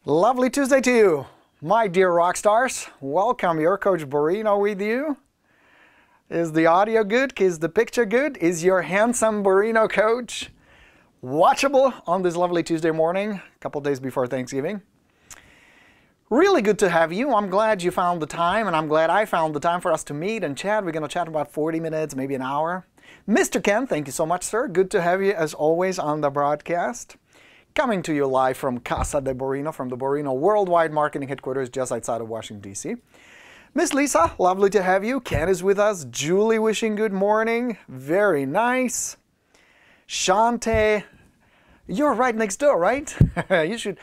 Lovely Tuesday to you, my dear rock stars. Welcome, your coach Borino with you. Is the audio good? Is the picture good? Is your handsome Borino coach watchable on this lovely Tuesday morning, a couple days before Thanksgiving? Really good to have you. I'm glad you found the time, and I'm glad I found the time for us to meet and chat. We're going to chat about 40 minutes, maybe an hour. Mr. Ken, thank you so much, sir. Good to have you, as always, on the broadcast. Coming to you live from Casa de Borino, from the Borino Worldwide Marketing Headquarters just outside of Washington, D.C. Miss Lisa, lovely to have you. Ken is with us. Julie wishing good morning. Very nice. Shante, you're right next door, right? You should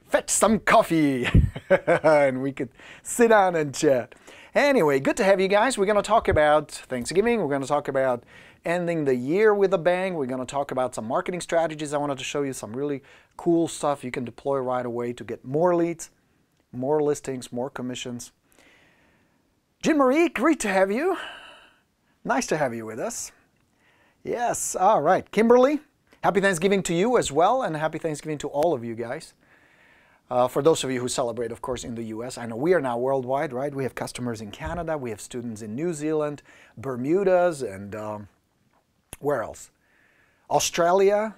fetch some coffee and we could sit down and chat. Anyway, good to have you guys. We're going to talk about Thanksgiving. We're going to talk about ending the year with a bang. We're going to talk about some marketing strategies. I wanted to show you some really cool stuff you can deploy right away to get more leads, more listings, more commissions. Jean Marie, great to have you. Nice to have you with us. Yes, all right. Kimberly, happy Thanksgiving to you as well, and happy Thanksgiving to all of you guys. For those of you who celebrate, of course, in the US, I know we are now worldwide, right? We have customers in Canada, we have students in New Zealand, Bermudas, and where else? Australia.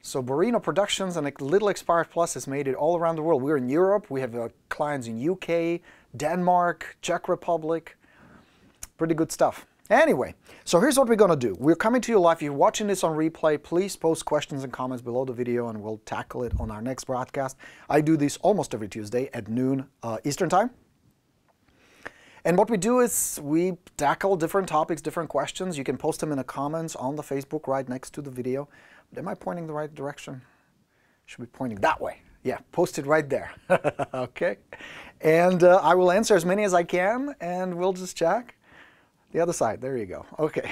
So Borino Productions and Little Expired Plus has made it all around the world. We're in Europe, we have clients in UK, Denmark, Czech Republic. Pretty good stuff. Anyway, so here's what we're going to do. We're coming to you live. If you're watching this on replay, please post questions and comments below the video and we'll tackle it on our next broadcast. I do these almost every Tuesday at noon Eastern Time. And what we do is we tackle different topics, different questions. You can post them in the comments on the Facebook right next to the video. But am I pointing the right direction? Should be pointing that way. Yeah, post it right there. Okay. And I will answer as many as I can and we'll just check. The other side, there you go. Okay.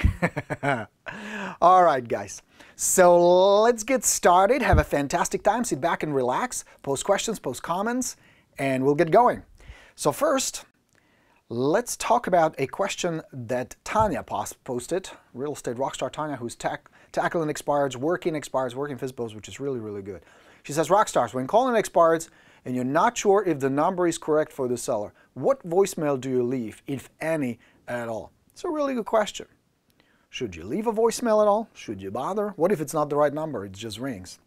All right, guys. So let's get started. Have a fantastic time. Sit back and relax. Post questions, post comments, and we'll get going. So first, let's talk about a question that Tanya posted, real estate rockstar Tanya, who's tackling expireds, working FSBOs, which is really, really good. She says, rockstars, when calling expireds and you're not sure if the number is correct for the seller, what voicemail do you leave, if any at all? It's a really good question. Should you leave a voicemail at all? Should you bother? What if it's not the right number? It just rings.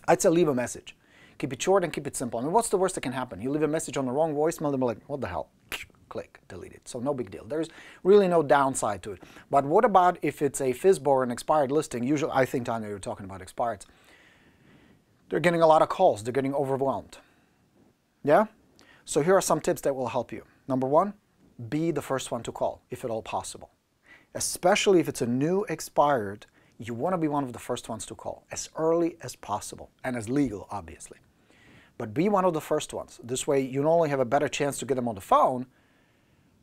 I'd say leave a message. Keep it short and keep it simple. I mean, what's the worst that can happen? You leave a message on the wrong voicemail, they'll be like, what the hell? Click, delete it. So no big deal. There's really no downside to it. But what about if it's a FSBO or an expired listing? Usually, I think, Tanya, you're talking about expireds. They're getting a lot of calls. They're getting overwhelmed. Yeah? So here are some tips that will help you. Number one, be the first one to call, if at all possible. Especially if it's a new expired, you want to be one of the first ones to call, as early as possible, and as legal, obviously. But be one of the first ones. This way, you not only have a better chance to get them on the phone,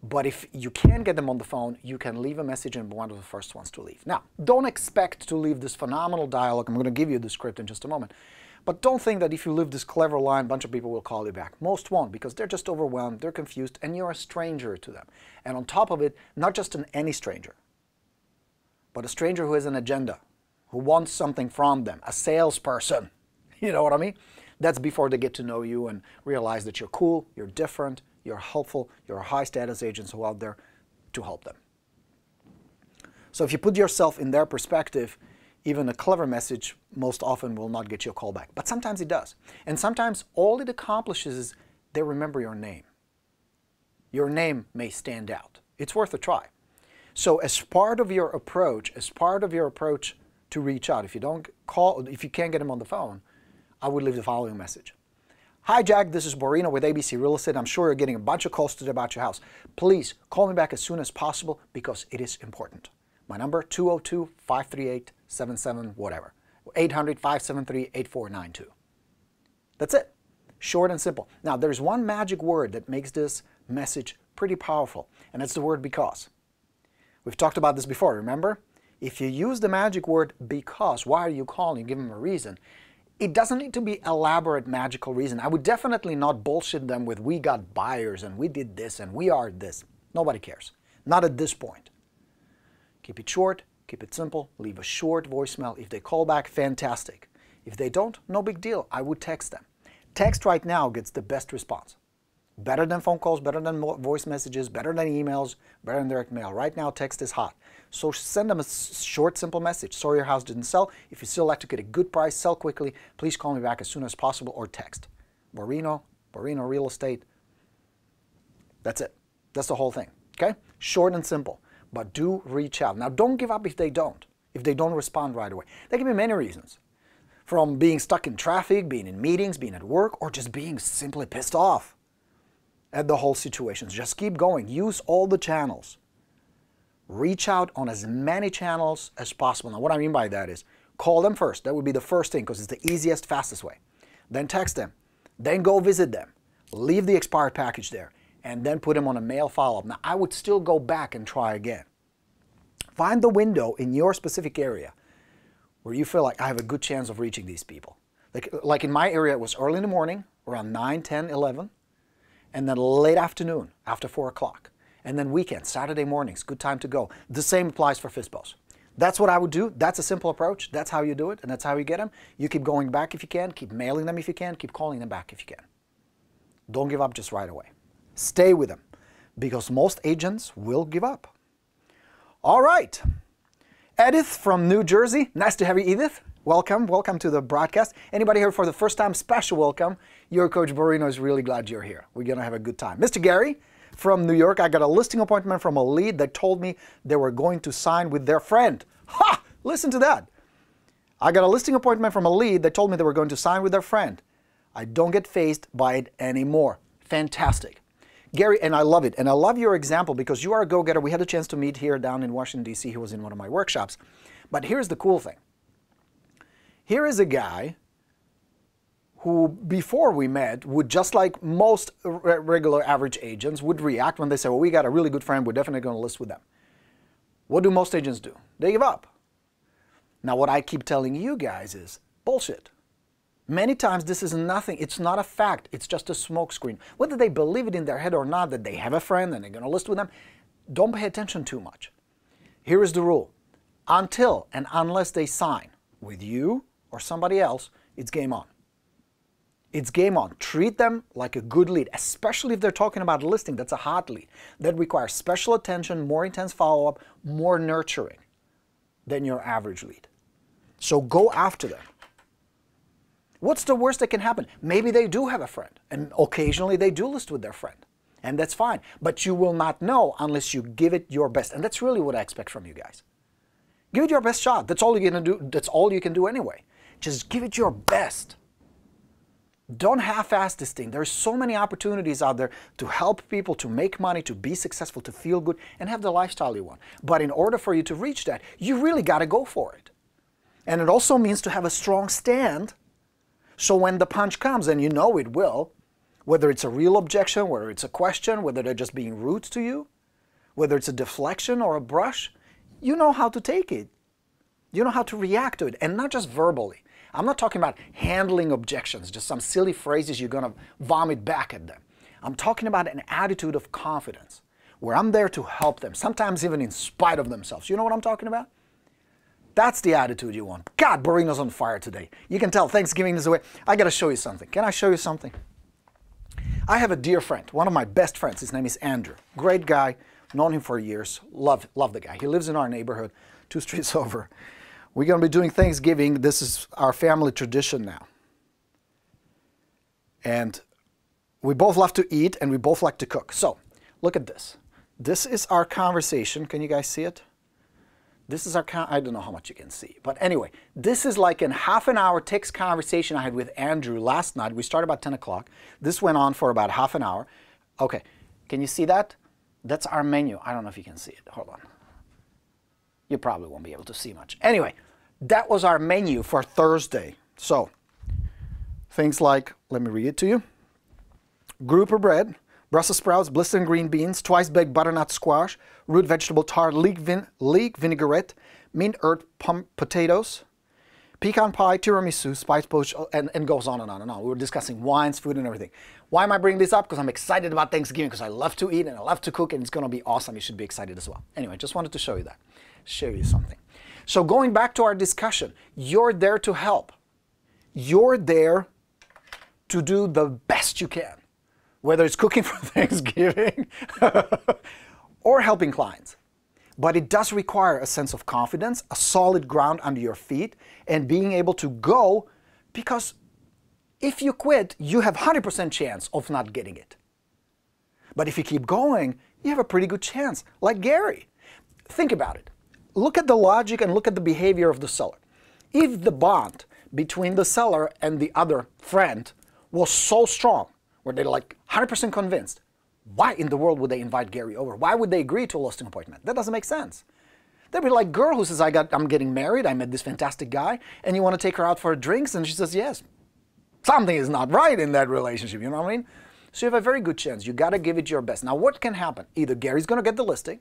but if you can't get them on the phone, you can leave a message and be one of the first ones to leave. Now, don't expect to leave this phenomenal dialogue. I'm going to give you the script in just a moment. But don't think that if you leave this clever line, a bunch of people will call you back. Most won't, because they're just overwhelmed, they're confused, and you're a stranger to them. And on top of it, not just any stranger, but a stranger who has an agenda, who wants something from them, a salesperson. You know what I mean? That's before they get to know you and realize that you're cool, you're different, you're helpful, you're a high-status agent who's out there to help them. So if you put yourself in their perspective, even a clever message most often will not get you a call back. But sometimes it does. And sometimes all it accomplishes is they remember your name. Your name may stand out. It's worth a try. So as part of your approach, to reach out, if you don't call, if you can't get them on the phone, I would leave the following message. Hi Jack, this is Borino with ABC Real Estate. I'm sure you're getting a bunch of calls today about your house. Please call me back as soon as possible because it is important. My number, 202-538-77 whatever. 800-573-8492. That's it. Short and simple. Now, there's one magic word that makes this message pretty powerful, and that's the word because. We've talked about this before, remember? If you use the magic word because, why are you calling? You give them a reason. It doesn't need to be elaborate, magical reason. I would definitely not bullshit them with we got buyers and we did this and we are this. Nobody cares. Not at this point. Keep it short, keep it simple, leave a short voicemail. If they call back, fantastic. If they don't, no big deal. I would text them. Text right now gets the best response. Better than phone calls, better than voice messages, better than emails, better than direct mail. Right now, text is hot. So send them a short, simple message. Sorry your house didn't sell. If you still like to get a good price, sell quickly, please call me back as soon as possible or text. Borino Real Estate. That's it. That's the whole thing. Okay? Short and simple. But do reach out. Now, don't give up if they don't respond right away. There can be many reasons. From being stuck in traffic, being in meetings, being at work, or just being simply pissed off at the whole situation. Just keep going. Use all the channels. Reach out on as many channels as possible. Now, what I mean by that is call them first. That would be the first thing because it's the easiest, fastest way. Then text them. Then go visit them. Leave the expired package there. And then put them on a mail follow-up. Now, I would still go back and try again. Find the window in your specific area where you feel like I have a good chance of reaching these people. Like in my area, it was early in the morning, around 9, 10, 11. And then late afternoon, after 4 o'clock. And then weekends, Saturday mornings, good time to go. The same applies for FSBOs. That's what I would do. That's a simple approach. That's how you do it, and that's how you get them. You keep going back if you can, keep mailing them if you can, keep calling them back if you can. Don't give up just right away. Stay with them, because most agents will give up. All right. Edith from New Jersey. Nice to have you, Edith. Welcome. Welcome to the broadcast. Anybody here for the first time, special welcome. Your Coach Borino is really glad you're here. We're going to have a good time. Mr. Gary from New York, I got a listing appointment from a lead that told me they were going to sign with their friend. Ha! Listen to that. I got a listing appointment from a lead that told me they were going to sign with their friend. I don't get fazed by it anymore. Fantastic. Gary, and I love it. And I love your example because you are a go-getter. We had a chance to meet here down in Washington, D.C. He was in one of my workshops. But here's the cool thing. Here is a guy who, before we met, would, just like most regular average agents, would react when they say, well, we got a really good friend, we're definitely going to list with them. What do most agents do? They give up. Now, what I keep telling you guys is bullshit. Many times this is nothing. It's not a fact. It's just a smokescreen. Whether they believe it in their head or not that they have a friend and they're going to list with them, don't pay attention too much. Here is the rule. Until and unless they sign with you or somebody else, it's game on. It's game on. Treat them like a good lead, especially if they're talking about a listing that's a hot lead. That requires special attention, more intense follow-up, more nurturing than your average lead. So go after them. What's the worst that can happen? Maybe they do have a friend, and occasionally they do list with their friend. And that's fine. But you will not know unless you give it your best. And that's really what I expect from you guys. Give it your best shot. That's all you're going to do. That's all you can do anyway. Just give it your best. Don't half-ass this thing. There's so many opportunities out there to help people, to make money, to be successful, to feel good, and have the lifestyle you want. But in order for you to reach that, you really got to go for it. And it also means to have a strong stand, so when the punch comes, and you know it will, whether it's a real objection, whether it's a question, whether they're just being rude to you, whether it's a deflection or a brush, you know how to take it. You know how to react to it, and not just verbally. I'm not talking about handling objections, just some silly phrases you're going to vomit back at them. I'm talking about an attitude of confidence, where I'm there to help them, sometimes even in spite of themselves. You know what I'm talking about? That's the attitude you want. God, Borino's on fire today. You can tell Thanksgiving is away. I got to show you something. Can I show you something? I have a dear friend, one of my best friends. His name is Andrew. Great guy. Known him for years. Love the guy. He lives in our neighborhood, 2 streets over. We're going to be doing Thanksgiving. This is our family tradition now. And we both love to eat and we both like to cook. So, look at this. This is our conversation. Can you guys see it? This is our, I don't know how much you can see. But anyway, this is like a half an hour text conversation I had with Andrew last night. We started about 10 o'clock. This went on for about half an hour. Okay, can you see that? That's our menu. I don't know if you can see it. Hold on. You probably won't be able to see much. Anyway, that was our menu for Thursday. So, things like, let me read it to you. Grouper bread, Brussels sprouts, blistered green beans, twice-baked butternut squash, root vegetable tart, leek vinaigrette, mint earth potatoes, pecan pie, tiramisu, spice poach, and goes on and on and on. We were discussing wines, food, and everything. Why am I bringing this up? Because I'm excited about Thanksgiving, because I love to eat and I love to cook, and it's going to be awesome. You should be excited as well. Anyway, just wanted to show you that. Show you something. So going back to our discussion, you're there to help. You're there to do the best you can, whether it's cooking for Thanksgiving or helping clients. But it does require a sense of confidence, a solid ground under your feet, and being able to go, because if you quit, you have 100% chance of not getting it. But if you keep going, you have a pretty good chance, like Gary. Think about it. Look at the logic and look at the behavior of the seller. If the bond between the seller and the other friend was so strong, where they're like 100% convinced, why in the world would they invite Gary over? Why would they agree to a listing appointment? That doesn't make sense. They'd be like, girl who says, I'm getting married, I met this fantastic guy, and you want to take her out for drinks? And she says, yes. Something is not right in that relationship, you know what I mean? So you have a very good chance. You got to give it your best. Now, what can happen? Either Gary's going to get the listing,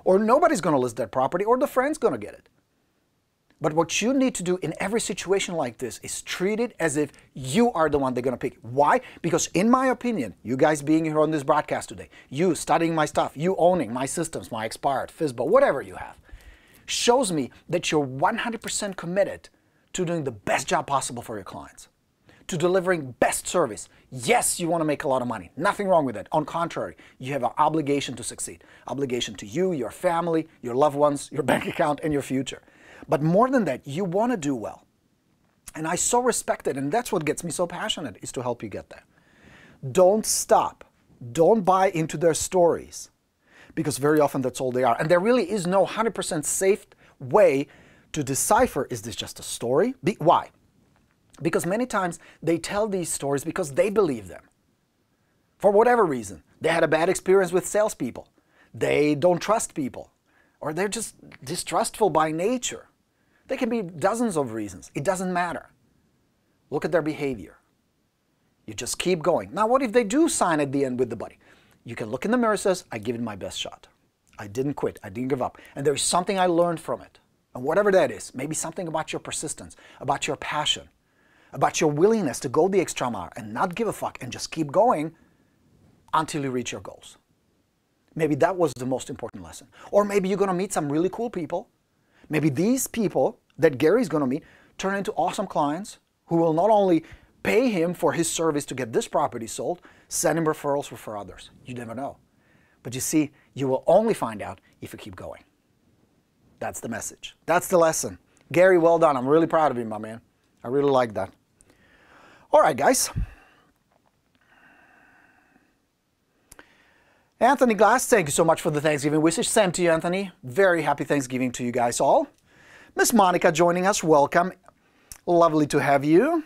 or nobody's going to list that property, or the friend's going to get it. But what you need to do in every situation like this is treat it as if you are the one they're going to pick. Why? Because in my opinion, you guys being here on this broadcast today, you studying my stuff, you owning my systems, my expired, FSBO, whatever you have, shows me that you're 100% committed to doing the best job possible for your clients, to delivering best service. Yes, you want to make a lot of money. Nothing wrong with that. On contrary, you have an obligation to succeed. Obligation to you, your family, your loved ones, your bank account, and your future. But more than that, you want to do well. And I so respect it, and that's what gets me so passionate, is to help you get there. Don't stop. Don't buy into their stories, because very often that's all they are. And there really is no 100% safe way to decipher, is this just a story? Why? Because many times they tell these stories because they believe them. For whatever reason. They had a bad experience with salespeople. They don't trust people. Or they're just distrustful by nature. There can be dozens of reasons. It doesn't matter. Look at their behavior. You just keep going. Now, what if they do sign at the end with the buddy? You can look in the mirror and say, I give it my best shot. I didn't quit. I didn't give up. And there's something I learned from it. And whatever that is, maybe something about your persistence, about your passion, about your willingness to go the extra mile and not give a fuck and just keep going until you reach your goals. Maybe that was the most important lesson. Or maybe you're going to meet some really cool people. Maybe these people that Gary's going to meet turn into awesome clients who will not only pay him for his service to get this property sold, send him referrals for others. You never know. But you see, you will only find out if you keep going. That's the message. That's the lesson. Gary, well done. I'm really proud of you, my man. I really like that. All right, guys. Anthony Glass, thank you so much for the Thanksgiving wishes. Same to you, Anthony. Very happy Thanksgiving to you guys all. Miss Monica joining us. Welcome. Lovely to have you.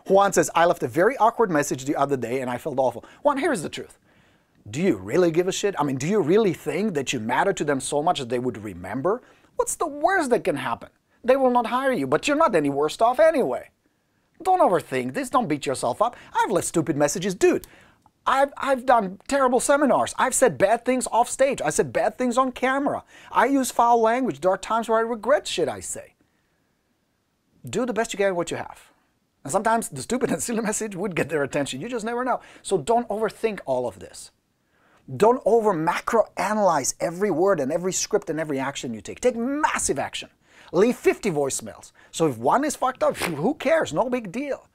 Juan says, I left a very awkward message the other day and I felt awful. Juan, here's the truth. Do you really give a shit? I mean, do you really think that you matter to them so much that they would remember? What's the worst that can happen? They will not hire you, but you're not any worse off anyway. Don't overthink this. Don't beat yourself up. I've left stupid messages. Dude, I've done terrible seminars. I've said bad things off stage. I said bad things on camera. I use foul language. There are times where I regret shit I say. Do the best you can with what you have. And sometimes the stupid and silly message would get their attention. You just never know. So don't overthink all of this. Don't over macro-analyze every word and every script and every action you take. Take massive action. Leave 50 voicemails. So if one is fucked up, who cares? No big deal.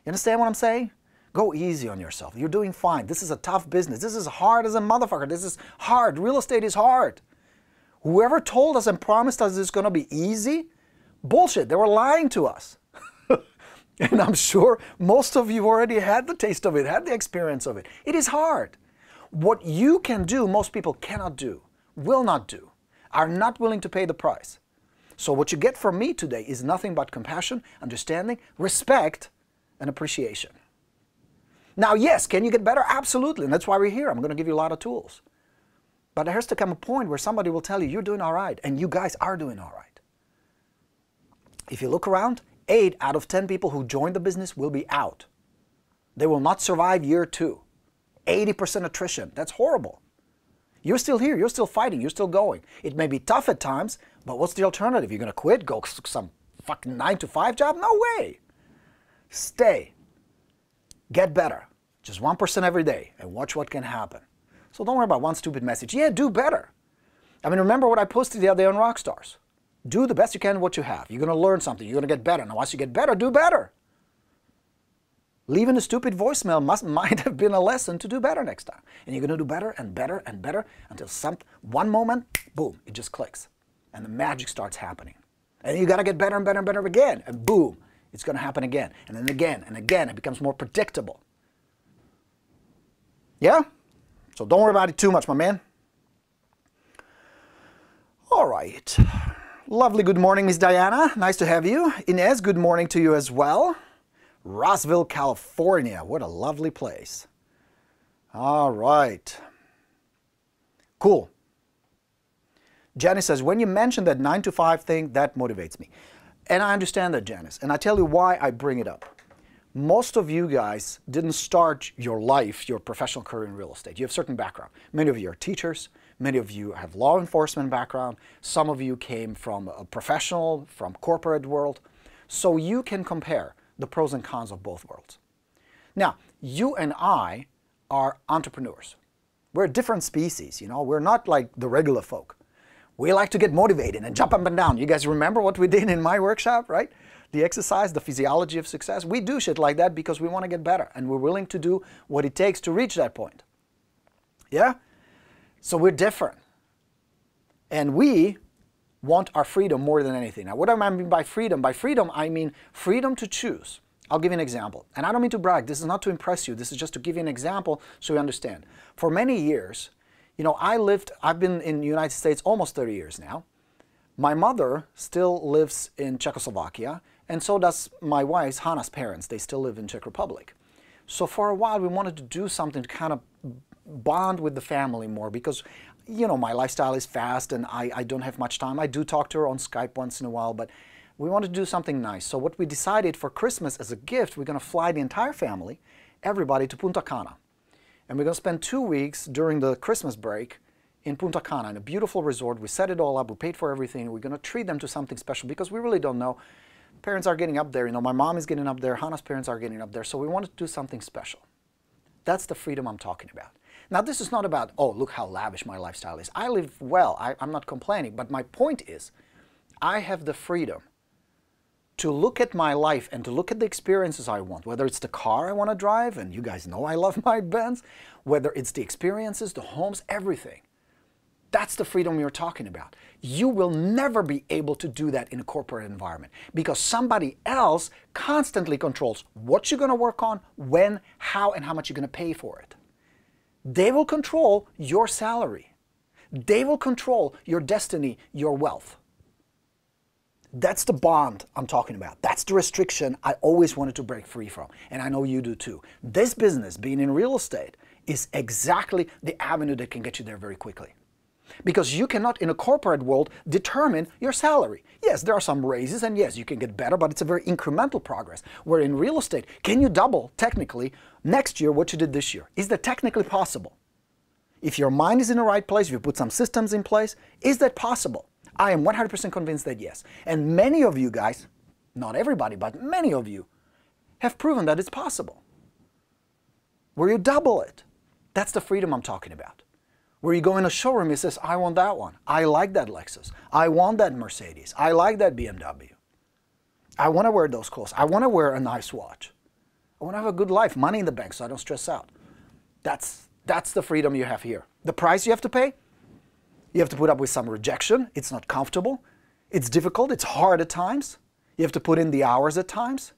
You understand what I'm saying? Go easy on yourself. You're doing fine. This is a tough business. This is hard as a motherfucker. This is hard. Real estate is hard. Whoever told us and promised us it's going to be easy, bullshit. They were lying to us. And I'm sure most of you already had the taste of it, had the experience of it. It is hard. What you can do, most people cannot do, will not do, are not willing to pay the price. So what you get from me today is nothing but compassion, understanding, respect, and appreciation. Now, yes, can you get better? Absolutely, and that's why we're here. I'm going to give you a lot of tools. But there has to come a point where somebody will tell you, you're doing all right, and you guys are doing all right. If you look around, 8 out of 10 people who join the business will be out. They will not survive year 2. 80% attrition. That's horrible. You're still here. You're still fighting. You're still going. It may be tough at times, but what's the alternative? You're going to quit? Go some fucking 9-to-5 job? No way. Stay. Get better. Just 1% every day and watch what can happen. So don't worry about one stupid message. Yeah, do better. I mean, remember what I posted the other day on Rockstars. Do the best you can with what you have. You're going to learn something. You're going to get better. Now, once you get better, do better. Leaving a stupid voicemail might have been a lesson to do better next time. And you're going to do better and better and better until one moment, boom, it just clicks. And the magic starts happening. And you got to get better and better and better again. And boom, it's going to happen again. And then again and again. It becomes more predictable. Yeah? So don't worry about it too much, my man. All right. Lovely good morning, Miss Diana. Nice to have you. Inez, good morning to you as well. Rossville, California. What a lovely place. All right. Cool. Janice says, when you mentioned that 9 to 5 thing, that motivates me. And I understand that, Janice. And I tell you why I bring it up. Most of you guys didn't start your life, your professional career in real estate. You have certain background. Many of you are teachers. Many of you have law enforcement background. Some of you came from a professional, from corporate world. So you can compare the pros and cons of both worlds. Now, you and I are entrepreneurs. We're a different species, you know. We're not like the regular folk. We like to get motivated and jump up and down. You guys remember what we did in my workshop, right? The exercise, the physiology of success. We do shit like that because we want to get better and we're willing to do what it takes to reach that point. Yeah? So we're different. And we want our freedom more than anything. Now, what do I mean by freedom? By freedom, I mean freedom to choose. I'll give you an example. And I don't mean to brag. This is not to impress you. This is just to give you an example so you understand. For many years, you know, I've been in the United States almost 30 years now. My mother still lives in Czechoslovakia, and so does my wife's, Hannah's parents. They still live in Czech Republic. So for a while, we wanted to do something to kind of bond with the family more because, you know, my lifestyle is fast and I don't have much time. I do talk to her on Skype once in a while, but we wanted to do something nice. So what we decided for Christmas as a gift, we're going to fly the entire family, everybody, to Punta Cana. And we're going to spend 2 weeks during the Christmas break in Punta Cana, in a beautiful resort. We set it all up. We paid for everything. We're going to treat them to something special because we really don't know. Parents are getting up there. You know, my mom is getting up there. Hannah's parents are getting up there. So we wanted to do something special. That's the freedom I'm talking about. Now, this is not about, oh, look how lavish my lifestyle is. I live well. I'm not complaining. But my point is, I have the freedom to look at my life and to look at the experiences I want, whether it's the car I want to drive, and you guys know I love my Benz, whether it's the experiences, the homes, everything. That's the freedom you're talking about. You will never be able to do that in a corporate environment because somebody else constantly controls what you're going to work on, when, how, and how much you're going to pay for it. They will control your salary. They will control your destiny, your wealth. That's the bond I'm talking about. That's the restriction I always wanted to break free from. And I know you do too. This business, being in real estate, is exactly the avenue that can get you there very quickly. Because you cannot, in a corporate world, determine your salary. Yes, there are some raises, and yes, you can get better, but it's a very incremental progress. Where in real estate, can you double, technically, next year what you did this year? Is that technically possible? If your mind is in the right place, if you put some systems in place, is that possible? I am 100% convinced that yes. And many of you guys, not everybody, but many of you, have proven that it's possible. Where you double it. That's the freedom I'm talking about. Where you go in a showroom, it says, I want that one. I like that Lexus. I want that Mercedes. I like that BMW. I want to wear those clothes. I want to wear a nice watch. I want to have a good life, money in the bank so I don't stress out. That's the freedom you have here. The price you have to pay? You have to put up with some rejection. It's not comfortable. It's difficult. It's hard at times. You have to put in the hours at times.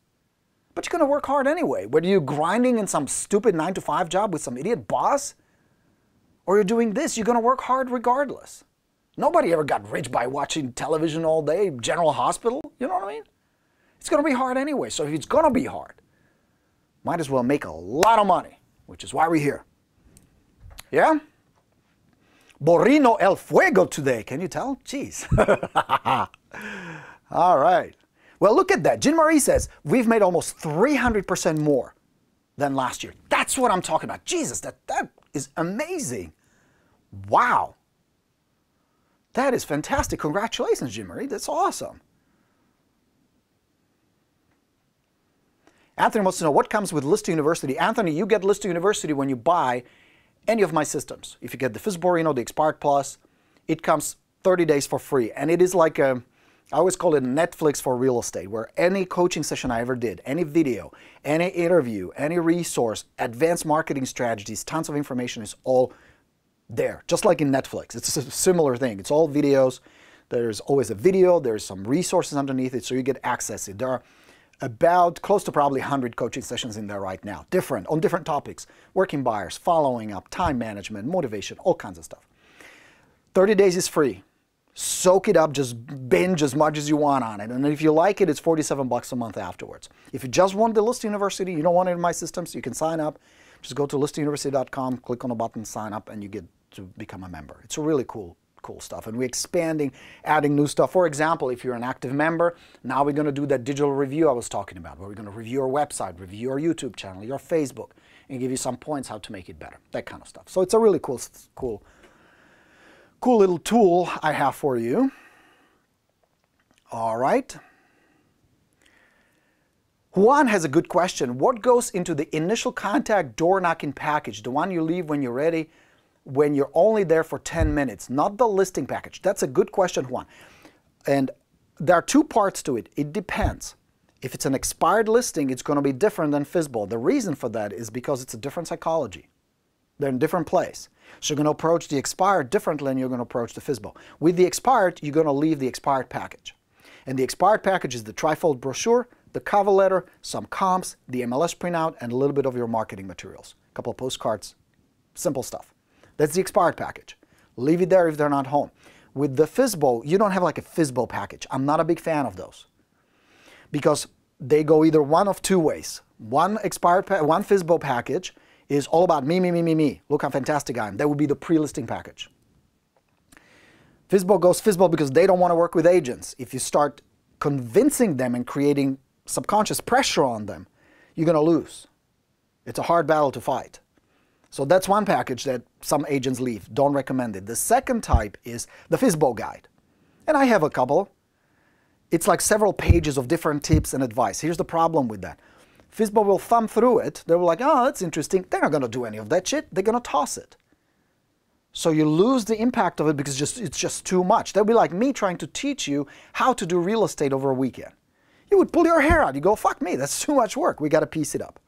But you're going to work hard anyway. Whether you're grinding in some stupid 9-to-5 job with some idiot boss, or you're doing this, you're going to work hard regardless. Nobody ever got rich by watching television all day, General Hospital, you know what I mean? It's going to be hard anyway, so if it's going to be hard, might as well make a lot of money, which is why we're here. Yeah? Borino el fuego today, can you tell? Jeez. All right. Well, look at that. Jean Marie says, we've made almost 300% more than last year. That's what I'm talking about. Jesus, that is amazing. Wow. That is fantastic. Congratulations, Jean Marie. That's awesome. Anthony wants to know what comes with Lista University. Anthony, you get Lista University when you buy any of my systems. If you get the FSBOs, the Expired Plus, it comes 30 days for free. And it is like a I always call it Netflix for real estate, where any coaching session I ever did, any video, any interview, any resource, advanced marketing strategies, tons of information is all there, just like in Netflix. It's a similar thing. It's all videos. There's always a video. There's some resources underneath it, so you get access to it. There are about close to probably 100 coaching sessions in there right now, on different topics, working buyers, following up, time management, motivation, all kinds of stuff. 30 days is free. Soak it up, just binge as much as you want on it. And if you like it, it's $47 a month afterwards. If you just want the Lista University, you don't want it in my systems, you can sign up. Just go to listauniversity.com, click on the button, sign up, and you get to become a member. It's really cool stuff. And we're expanding, adding new stuff. For example, if you're an active member, now we're going to do that digital review I was talking about, where we're going to review your website, review your YouTube channel, your Facebook, and give you some points how to make it better, that kind of stuff. So it's a really cool little tool I have for you. All right. Juan has a good question. What goes into the initial contact door knocking package, the one you leave when you're ready, when you're only there for 10 minutes, not the listing package? That's a good question, Juan. And there are two parts to it. It depends. If it's an expired listing, it's going to be different than FSBO. The reason for that is because it's a different psychology. They're in a different place. So you're going to approach the expired differently than you're going to approach the FSBO. With the expired, you're going to leave the expired package. And the expired package is the trifold brochure, the cover letter, some comps, the MLS printout, and a little bit of your marketing materials. A couple of postcards, simple stuff. That's the expired package. Leave it there if they're not home. With the FSBO, you don't have like a FSBO package. I'm not a big fan of those, because they go either one of two ways. One FSBO package is all about me, me, me, me, me. Look how fantastic I am. That would be the pre-listing package. FSBO goes FSBO because they don't want to work with agents. If you start convincing them and creating subconscious pressure on them, you're going to lose. It's a hard battle to fight. So that's one package that some agents leave. Don't recommend it. The second type is the FSBO guide. And I have a couple. It's like several pages of different tips and advice. Here's the problem with that. FSBO will thumb through it. They will like, oh, that's interesting. They're not going to do any of that shit. They're going to toss it. So you lose the impact of it because it's just too much. That would be like me trying to teach you how to do real estate over a weekend. You would pull your hair out. You go, fuck me, that's too much work. We got to piece it up.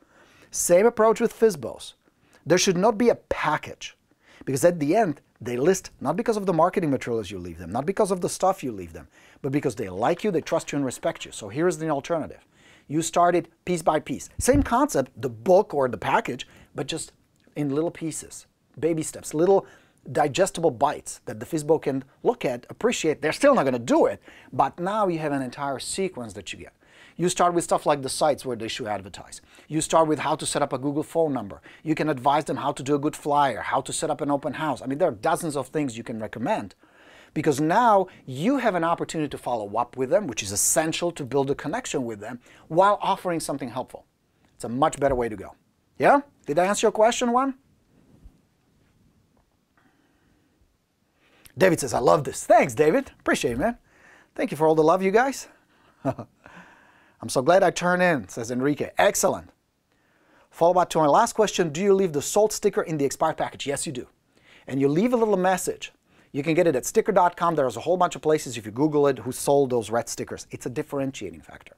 Same approach with FSBOs. There should not be a package, because at the end, they list not because of the marketing materials you leave them, not because of the stuff you leave them, but because they like you, they trust you, and respect you. So here's the alternative. You start it piece by piece. Same concept, the book or the package, but just in little pieces, baby steps, little digestible bites that the FSBO can look at, appreciate. They're still not going to do it, but now you have an entire sequence that you get. You start with stuff like the sites where they should advertise. You start with how to set up a Google phone number. You can advise them how to do a good flyer, how to set up an open house. I mean, there are dozens of things you can recommend, because now you have an opportunity to follow up with them, which is essential to build a connection with them while offering something helpful. It's a much better way to go. Yeah? Did I answer your question, Juan? David says, I love this. Thanks, David. Appreciate it, man. Thank you for all the love, you guys. I'm so glad I turned in, says Enrique. Excellent. Follow up to my last question. Do you leave the sold sticker in the expired package? Yes, you do. And you leave a little message. You can get it at sticker.com. There's a whole bunch of places, if you Google it, who sold those red stickers. It's a differentiating factor.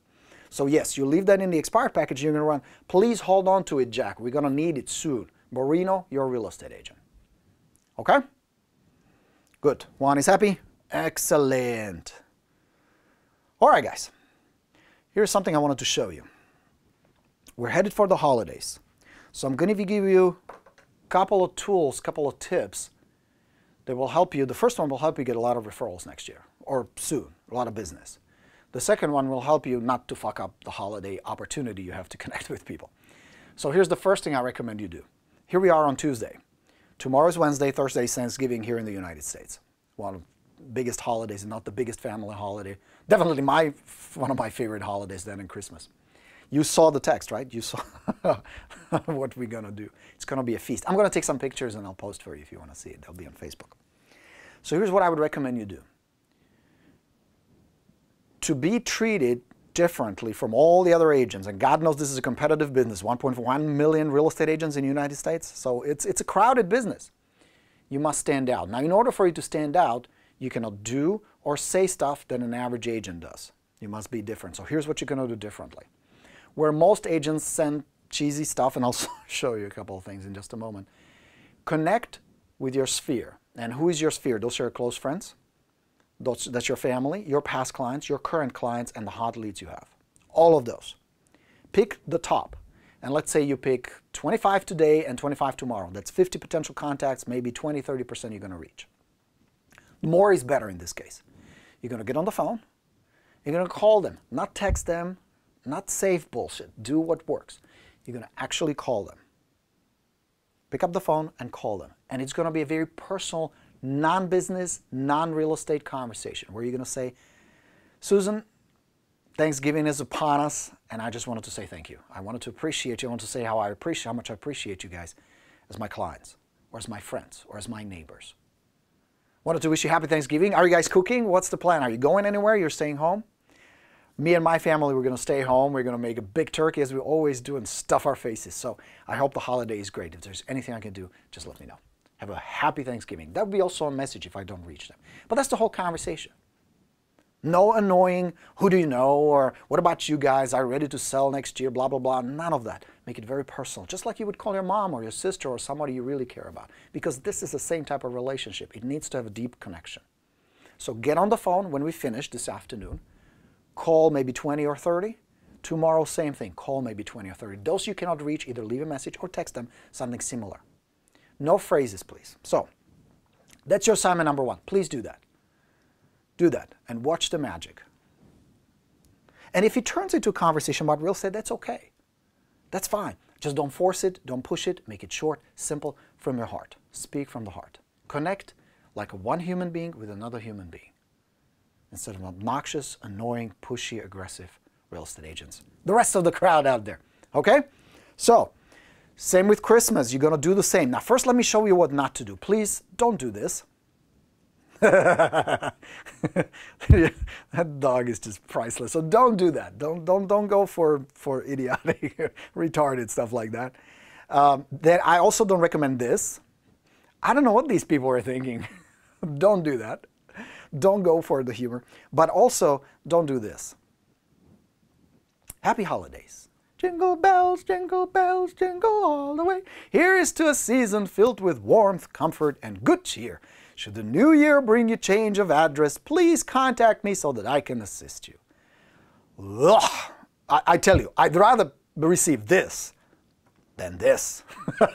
So yes, you leave that in the expired package. You're going to run. Please hold on to it, Jack. We're going to need it soon. Borino, your real estate agent. Okay? Good. Juan is happy? Excellent. All right, guys. Here's something I wanted to show you. We're headed for the holidays. So I'm going to give you a couple of tools, couple of tips that will help you. The first one will help you get a lot of referrals next year, or soon, a lot of business. The second one will help you not to fuck up the holiday opportunity you have to connect with people. So here's the first thing I recommend you do. Here we are on Tuesday. Tomorrow is Wednesday, Thursday is Thanksgiving here in the United States. One of the biggest holidays, and not the biggest family holiday. Definitely one of my favorite holidays then, and Christmas. You saw the text, right? You saw what we're going to do. It's going to be a feast. I'm going to take some pictures and I'll post for you if you want to see it. They'll be on Facebook. So here's what I would recommend you do. To be treated differently from all the other agents, and God knows this is a competitive business, 1.1 million real estate agents in the United States, so it's a crowded business. You must stand out. Now, in order for you to stand out, you cannot do or say stuff that an average agent does. You must be different. So here's what you're going to do differently. Where most agents send cheesy stuff, and I'll show you a couple of things in just a moment, connect with your sphere. And who is your sphere? Those are your close friends. That's your family, your past clients, your current clients, and the hot leads you have. All of those. Pick the top. And let's say you pick 25 today and 25 tomorrow. That's 50 potential contacts, maybe 20, 30% you're going to reach. More is better in this case. You're going to get on the phone. You're going to call them, not text them, not save bullshit. Do what works. You're going to actually call them. Pick up the phone and call them. And it's going to be a very personal, non-business, non-real estate conversation where you're going to say, Susan, Thanksgiving is upon us, and I just wanted to say thank you. I wanted to appreciate you. I want to say how much I appreciate you guys as my clients, or as my friends, or as my neighbors. Wanted to wish you happy Thanksgiving. Are you guys cooking? What's the plan? Are you going anywhere? You're staying home? Me and my family, we're going to stay home. We're going to make a big turkey as we always do and stuff our faces. So I hope the holiday is great. If there's anything I can do, just let me know. Have a happy Thanksgiving. That would be also a message if I don't reach them. But that's the whole conversation. No annoying, who do you know, or what about you guys, are you ready to sell next year, blah, blah, blah. None of that. Make it very personal, just like you would call your mom or your sister or somebody you really care about. Because this is the same type of relationship. It needs to have a deep connection. So get on the phone when we finish this afternoon. Call maybe 20 or 30. Tomorrow, same thing. Call maybe 20 or 30. Those you cannot reach, either leave a message or text them something similar. No phrases, please. So that's your assignment number one. Please do that. Do that and watch the magic. And if it turns into a conversation about real estate, that's okay. That's fine. Just don't force it, don't push it, make it short, simple, from your heart. Speak from the heart. Connect like one human being with another human being, instead of obnoxious, annoying, pushy, aggressive real estate agents. The rest of the crowd out there. Okay? So, same with Christmas. You're going to do the same. Now, first let me show you what not to do. Please don't do this. That dog is just priceless. So don't do that. Don't go for idiotic, retarded stuff like that. Then I also don't recommend this. I don't know what these people are thinking. Don't do that. Don't go for the humor. But also, don't do this. Happy holidays. Jingle bells, jingle all the way. Here is to a season filled with warmth, comfort, and good cheer. Should the new year bring you change of address, please contact me so that I can assist you. Ugh. I tell you, I'd rather receive this than this. You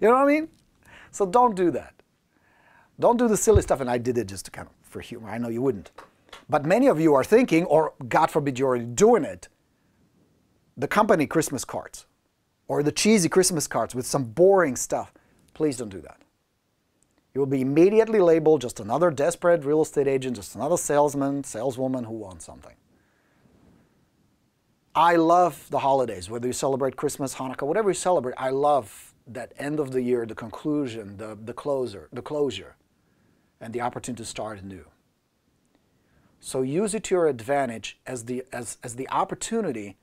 know what I mean? So don't do that. Don't do the silly stuff, and I did it just to kind of for humor. I know you wouldn't. But many of you are thinking, or God forbid you're already doing it, the company Christmas cards or the cheesy Christmas cards with some boring stuff. Please don't do that. You will be immediately labeled just another desperate real estate agent, just another salesman, saleswoman who wants something. I love the holidays, whether you celebrate Christmas, Hanukkah, whatever you celebrate. I love that end of the year, the conclusion, the closure, and the opportunity to start anew. So use it to your advantage as the opportunity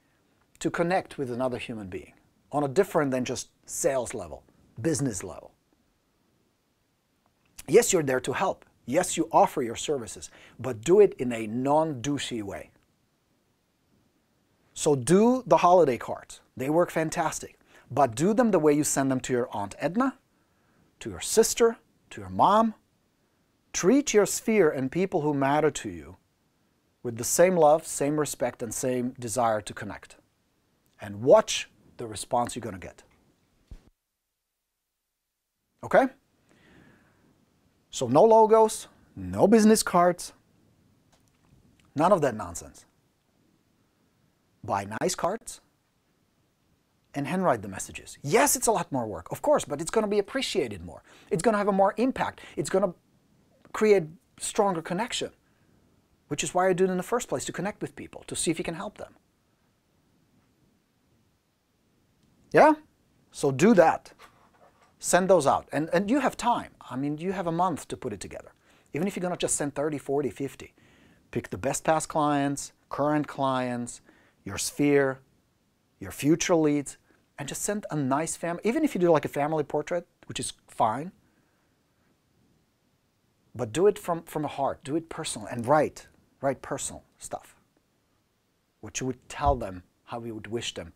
to connect with another human being on a different than just sales level, business level. Yes, you're there to help. Yes, you offer your services, but do it in a non-douchey way. So do the holiday cards. They work fantastic. But do them the way you send them to your Aunt Edna, to your sister, to your mom. Treat your sphere and people who matter to you with the same love, same respect, and same desire to connect. And watch the response you're going to get. Okay? So no logos, no business cards, none of that nonsense. Buy nice cards and handwrite the messages. Yes, it's a lot more work, of course, but it's going to be appreciated more. It's going to have a more impact. It's going to create stronger connection, which is why I do it in the first place, to connect with people, to see if you can help them. Yeah? So do that. Send those out. And you have time. I mean, you have a month to put it together. Even if you're going to just send 30, 40, 50. Pick the best past clients, current clients, your sphere, your future leads, and just send a nice family. Even if you do like a family portrait, which is fine. But do it from the heart. Do it personal and write personal stuff. What you would tell them, how you would wish them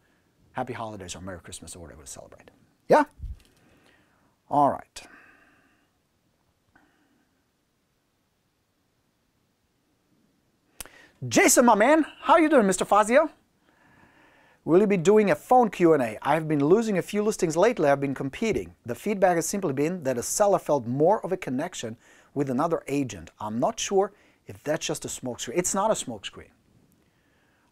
Happy Holidays or Merry Christmas or whatever to celebrate. Yeah? All right. Jason, my man, how you doing, Mr. Fazio? Will you be doing a phone Q&A? I've been losing a few listings lately. I've been competing. The feedback has simply been that a seller felt more of a connection with another agent. I'm not sure if that's just a smokescreen. It's not a smokescreen.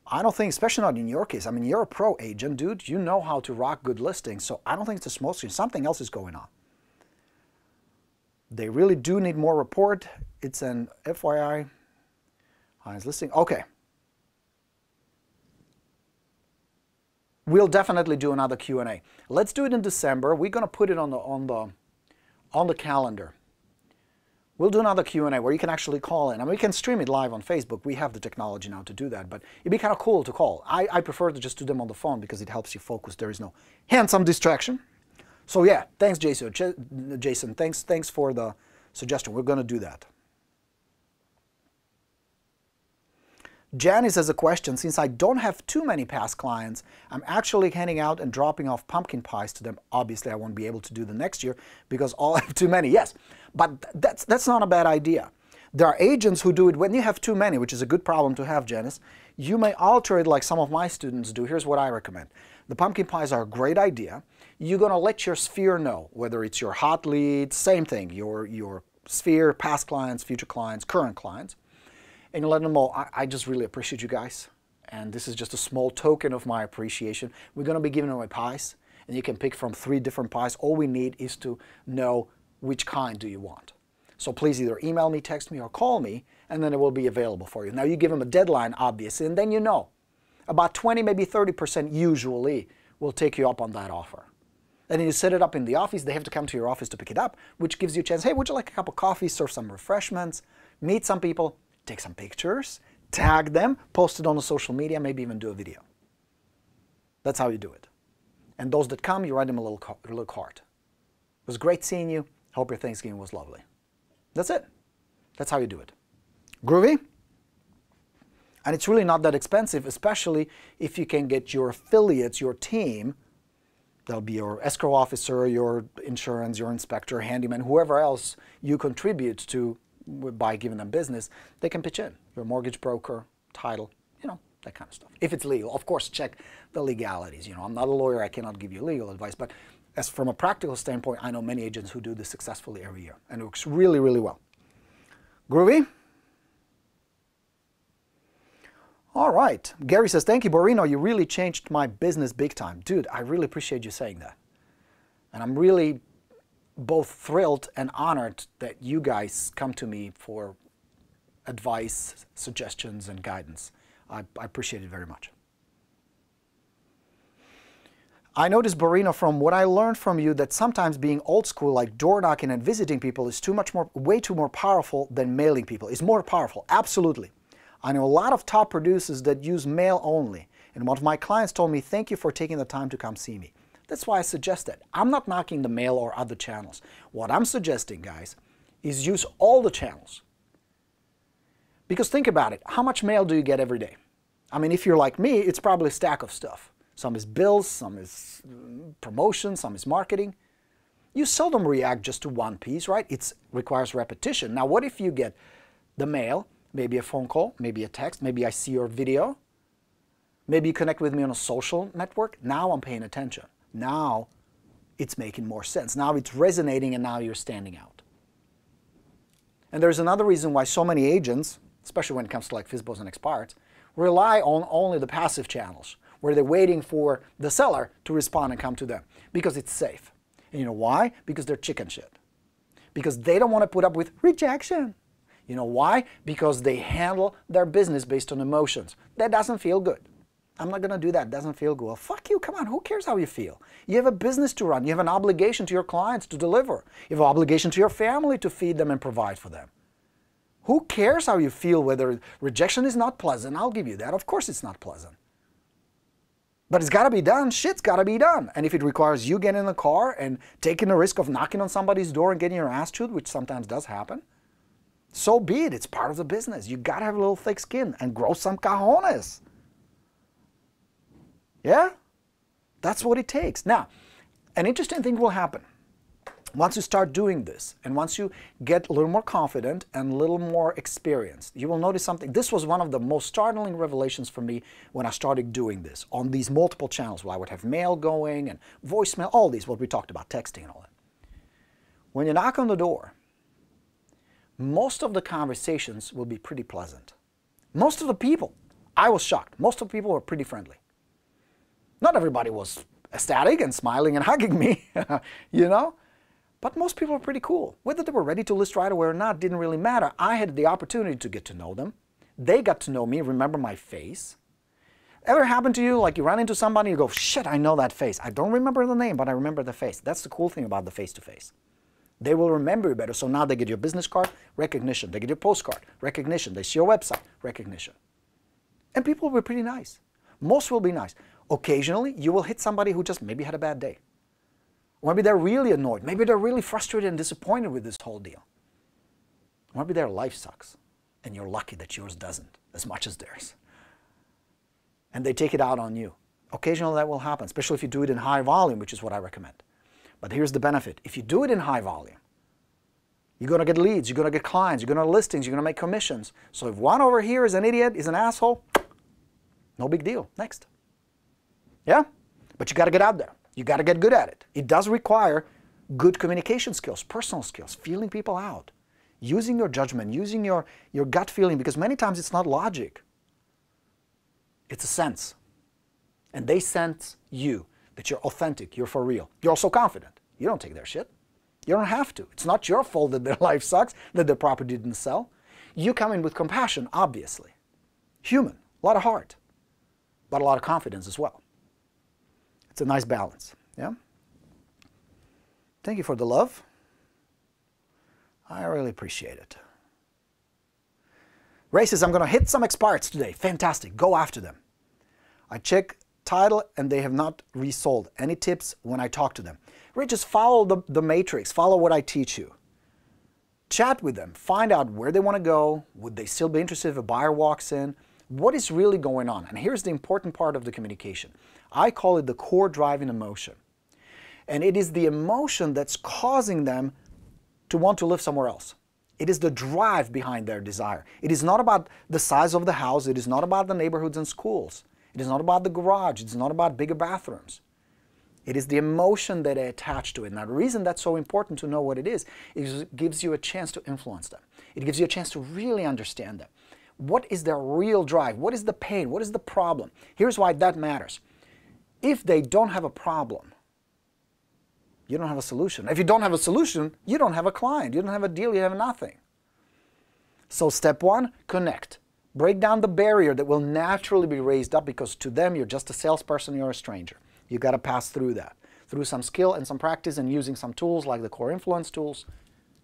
I don't think, especially not in your case. I mean, you're a pro agent, dude. You know how to rock good listings, so I don't think it's a smokescreen. Something else is going on. They really do need more report. It's an FYI. Highest listing. Okay. We'll definitely do another Q&A. Let's do it in December. We're going to put it on the calendar. We'll do another Q&A where you can actually call in. I mean, we can stream it live on Facebook. We have the technology now to do that, but it'd be kind of cool to call. I prefer to just do them on the phone because it helps you focus. There is no handsome distraction. So yeah, thanks, Jason. Jason, thanks for the suggestion. We're going to do that. Janice has a question. Since I don't have too many past clients, I'm actually handing out and dropping off pumpkin pies to them. Obviously, I won't be able to do the next year because I'll have too many. Yes, but that's not a bad idea. There are agents who do it when you have too many, which is a good problem to have, Janice. You may alter it like some of my students do. Here's what I recommend. The pumpkin pies are a great idea. You're going to let your sphere know, whether it's your hot leads, same thing, your sphere, past clients, future clients, current clients. And you let them know, I just really appreciate you guys. And this is just a small token of my appreciation. We're going to be giving away pies. And you can pick from 3 different pies. All we need is to know which kind do you want. So please either email me, text me, or call me, and then it will be available for you. Now you give them a deadline, obviously, and then you know. About 20, maybe 30% usually will take you up on that offer. And then you set it up in the office. They have to come to your office to pick it up, which gives you a chance, hey, would you like a cup of coffee, serve some refreshments, meet some people, take some pictures, tag them, post it on the social media, maybe even do a video. That's how you do it. And those that come, you write them a little card. It was great seeing you. Hope your Thanksgiving was lovely. That's it. That's how you do it. Groovy? And it's really not that expensive, especially if you can get your affiliates, your team, that'll be your escrow officer, your insurance, your inspector, handyman, whoever else you contribute to by giving them business, they can pitch in. Your mortgage broker, title, you know, that kind of stuff. If it's legal, of course, check the legalities. You know, I'm not a lawyer, I cannot give you legal advice, but as from a practical standpoint, I know many agents who do this successfully every year, and it works really, really well. Groovy? All right. Gary says, thank you, Borino. You really changed my business big time. Dude, I really appreciate you saying that. And I'm really both thrilled and honored that you guys come to me for advice, suggestions, and guidance. I appreciate it very much. I noticed, Borino, from what I learned from you, that sometimes being old school, like door knocking and visiting people, is way too more powerful than mailing people. It's more powerful, absolutely. I know a lot of top producers that use mail only, and one of my clients told me, thank you for taking the time to come see me. That's why I suggest that. I'm not knocking the mail or other channels. What I'm suggesting, guys, is use all the channels. Because think about it, how much mail do you get every day? I mean, if you're like me, it's probably a stack of stuff. Some is bills, some is promotion, some is marketing. You seldom react just to one piece, right? It requires repetition. Now, what if you get the mail, maybe a phone call, maybe a text, maybe I see your video, maybe you connect with me on a social network? Now I'm paying attention. Now it's making more sense. Now it's resonating, and now you're standing out. And there's another reason why so many agents, especially when it comes to like FSBOs and expireds, rely on only the passive channels, where they're waiting for the seller to respond and come to them, because it's safe. And you know why? Because they're chicken shit. Because they don't want to put up with rejection. You know why? Because they handle their business based on emotions. That doesn't feel good. I'm not going to do that. It doesn't feel good. Well, fuck you. Come on. Who cares how you feel? You have a business to run. You have an obligation to your clients to deliver. You have an obligation to your family to feed them and provide for them. Who cares how you feel, whether rejection is not pleasant? I'll give you that. Of course it's not pleasant. But it's got to be done. Shit's got to be done. And if it requires you getting in the car and taking the risk of knocking on somebody's door and getting your ass chewed, which sometimes does happen, So be it. It's part of the business. You got to have a little thick skin and grow some cojones. Yeah? That's what it takes. Now, an interesting thing will happen. Once you start doing this, and once you get a little more confident and a little more experienced, you will notice something. This was one of the most startling revelations for me when I started doing this on these multiple channels where I would have mail going and voicemail, all these, what we talked about, texting and all that. When you knock on the door, most of the conversations will be pretty pleasant. Most of the people, I was shocked, most of the people were pretty friendly. Not everybody was ecstatic and smiling and hugging me, you know? But most people were pretty cool. Whether they were ready to list right away or not didn't really matter. I had the opportunity to get to know them. They got to know me, remember my face. Ever happened to you, like you run into somebody, you go, shit, I know that face. I don't remember the name, but I remember the face. That's the cool thing about the face-to-face. They will remember you better, so now they get your business card, recognition. They get your postcard, recognition. They see your website, recognition. And people will be pretty nice. Most will be nice. Occasionally, you will hit somebody who just maybe had a bad day. Maybe they're really annoyed. Maybe they're really frustrated and disappointed with this whole deal. Maybe their life sucks, and you're lucky that yours doesn't as much as theirs. And they take it out on you. Occasionally that will happen, especially if you do it in high volume, which is what I recommend. But here's the benefit. If you do it in high volume, you're going to get leads, you're going to get clients, you're going to listings, you're going to make commissions. So if one over here is an idiot, is an asshole, no big deal. Next. Yeah? But you got to get out there. You got to get good at it. It does require good communication skills, personal skills, feeling people out, using your judgment, using your gut feeling, because many times it's not logic. It's a sense. And they sense you, that you're authentic, you're for real. You're also confident. You don't take their shit. You don't have to. It's not your fault that their life sucks, that their property didn't sell. You come in with compassion, obviously. Human, a lot of heart, but a lot of confidence as well. It's a nice balance, yeah? Thank you for the love. I really appreciate it. Ray says, I'm going to hit some expireds today. Fantastic. Go after them. I check title and they have not resold. Any tips when I talk to them? Ray, just follow the matrix. Follow what I teach you. Chat with them. Find out where they want to go. Would they still be interested if a buyer walks in? What is really going on? And here's the important part of the communication. I call it the core driving emotion. And it is the emotion that's causing them to want to live somewhere else. It is the drive behind their desire. It is not about the size of the house. It is not about the neighborhoods and schools. It is not about the garage. It's not about bigger bathrooms. It is the emotion that they attach to it. Now, the reason that's so important to know what it is it gives you a chance to influence them. It gives you a chance to really understand them. What is their real drive? What is the pain? What is the problem? Here's why that matters. If they don't have a problem, you don't have a solution. If you don't have a solution, you don't have a client. You don't have a deal. You have nothing. So step one, connect. Break down the barrier that will naturally be raised up because to them, you're just a salesperson, you're a stranger. You've got to pass through that. Through some skill and some practice and using some tools like the core influence tools,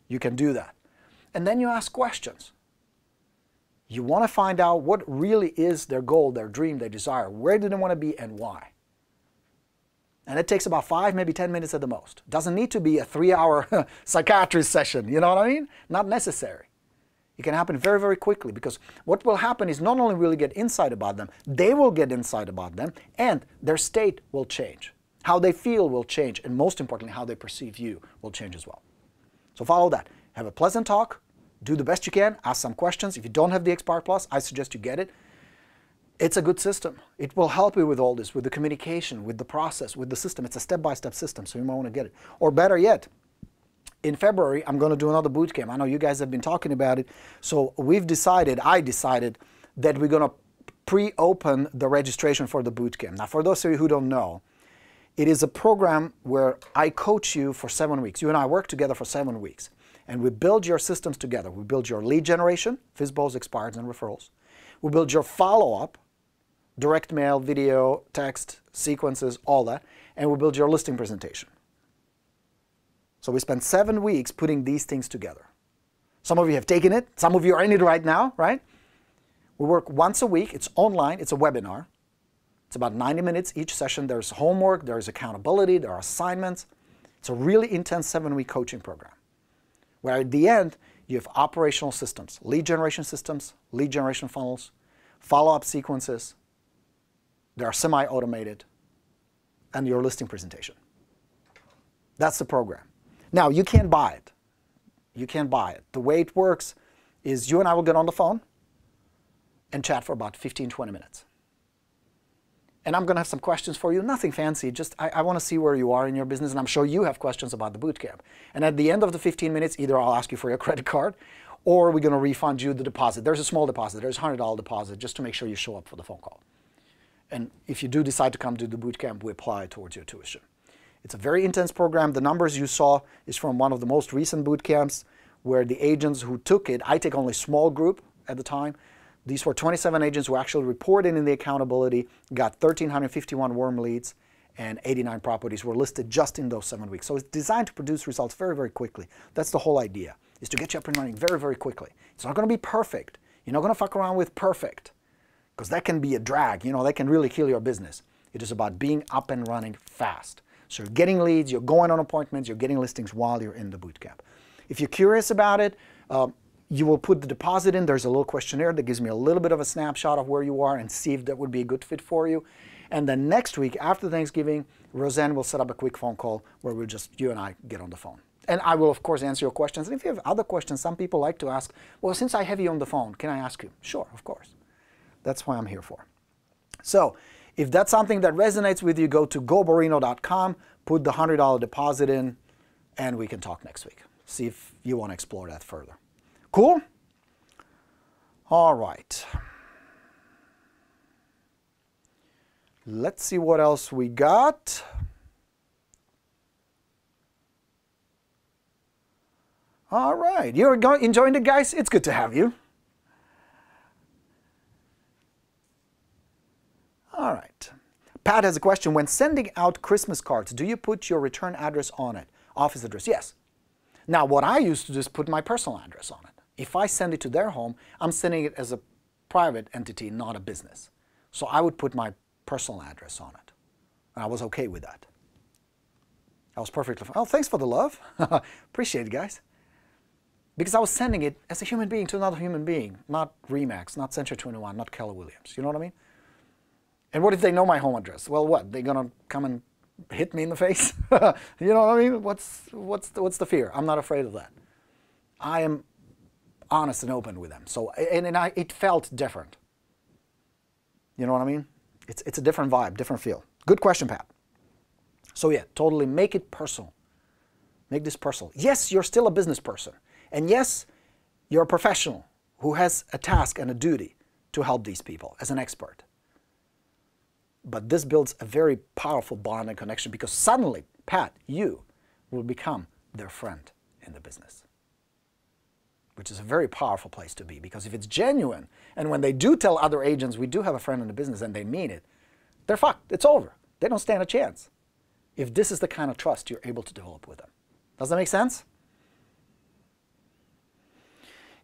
you can do that. And then you ask questions. You want to find out what really is their goal, their dream, their desire. Where do they want to be and why? And it takes about 5, maybe 10 minutes at the most. Doesn't need to be a 3-hour psychiatrist session, you know what I mean? Not necessary. It can happen very, very quickly because what will happen is not only will you get insight about them, they will get insight about them and their state will change. How they feel will change and most importantly, how they perceive you will change as well. So follow that. Have a pleasant talk. Do the best you can. Ask some questions. If you don't have the Expire Plus, I suggest you get it. It's a good system. It will help you with all this, with the communication, with the process, with the system. It's a step-by-step system, so you might want to get it. Or better yet, in February, I'm going to do another boot camp. I know you guys have been talking about it. So I decided that we're going to pre-open the registration for the boot camp. Now, for those of you who don't know, it is a program where I coach you for 7 weeks. You and I work together for 7 weeks. And we build your systems together. We build your lead generation, FSBOs, expireds, and referrals. We build your follow-up, direct mail, video, text, sequences, all that. And we build your listing presentation. So we spend 7 weeks putting these things together. Some of you have taken it. Some of you are in it right now, right? We work once a week. It's online. It's a webinar. It's about 90 minutes each session. There's homework. There's accountability. There are assignments. It's a really intense 7-week coaching program, where at the end, You have operational systems, lead generation funnels, follow-up sequences. They are semi-automated, and your listing presentation. That's the program. Now, you can't buy it. You can't buy it. The way it works is you and I will get on the phone and chat for about 15, 20 minutes. And I'm going to have some questions for you. Nothing fancy. Just I want to see where you are in your business, and I'm sure you have questions about the bootcamp. And at the end of the 15 minutes, either I'll ask you for your credit card, or we're going to refund you the deposit. There's a small deposit. There's a $100 deposit just to make sure you show up for the phone call. And if you do decide to come to the bootcamp, we apply it towards your tuition. It's a very intense program. The numbers you saw is from one of the most recent bootcamps where the agents who took it, I take only a small group at the time. These were 27 agents who actually reported in the accountability, got 1,351 warm leads, and 89 properties were listed just in those 7 weeks. So it's designed to produce results very, very quickly. That's the whole idea, is to get you up and running very, very quickly. It's not going to be perfect. You're not going to fuck around with perfect, because that can be a drag. You know, that can really kill your business. It is about being up and running fast. So you're getting leads, you're going on appointments, you're getting listings while you're in the bootcamp. If you're curious about it, you will put the deposit in. There's a little questionnaire that gives me a little bit of a snapshot of where you are and see if that would be a good fit for you. And then next week, after Thanksgiving, Roseanne will set up a quick phone call where we'll just, you and I, get on the phone. And I will, of course, answer your questions. And if you have other questions, some people like to ask, well, since I have you on the phone, can I ask you? Sure, of course. That's what I'm here for. So if that's something that resonates with you, go to goborino.com, put the $100 deposit in, and we can talk next week. See if you want to explore that further. Cool? All right. Let's see what else we got. All right. You're enjoying it, guys? It's good to have you. All right. Pat has a question. When sending out Christmas cards, do you put your return address on it? Office address? Yes. Now, what I used to do is put my personal address on it. If I send it to their home, I'm sending it as a private entity, not a business. So I would put my personal address on it. And I was okay with that. I was perfectly fine. Oh, thanks for the love. Appreciate it, guys. Because I was sending it as a human being to another human being, not Remax, not Century 21, not Keller Williams. You know what I mean? And what if they know my home address? Well, what? They're going to come and hit me in the face? You know what I mean? What's the fear? I'm not afraid of that. I am honest and open with them. So, it felt different. You know what I mean? It's a different vibe, different feel. Good question, Pat. So yeah, totally make it personal. Make this personal. Yes, you're still a business person. And yes, you're a professional who has a task and a duty to help these people as an expert. But this builds a very powerful bond and connection because suddenly, Pat, you will become their friend in the business. Which is a very powerful place to be because if it's genuine, and when they do tell other agents, we do have a friend in the business and they mean it, they're fucked. It's over. They don't stand a chance. If this is the kind of trust you're able to develop with them. Does that make sense?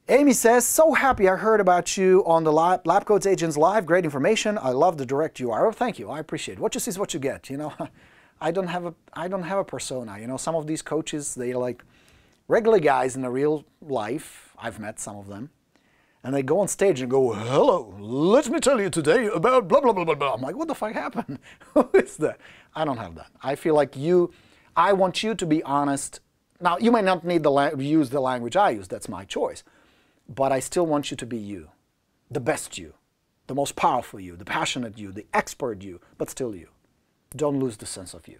Amy says, so happy I heard about you on the Lab Coats Agents Live. Great information. I love the direct URL. Thank you. I appreciate it. What you see is what you get. You know, I don't have a persona. You know, some of these coaches, they're like regular guys in the real life. I've met some of them. And they go on stage and go, hello, let me tell you today about blah, blah, blah, blah, blah. I'm like, what the fuck happened? Who is that? I don't have that. I feel like I want you to be honest. Now, you may not need to use the language I use. That's my choice. But I still want you to be you, the best you, the most powerful you, the passionate you, the expert you, but still you. Don't lose the sense of you.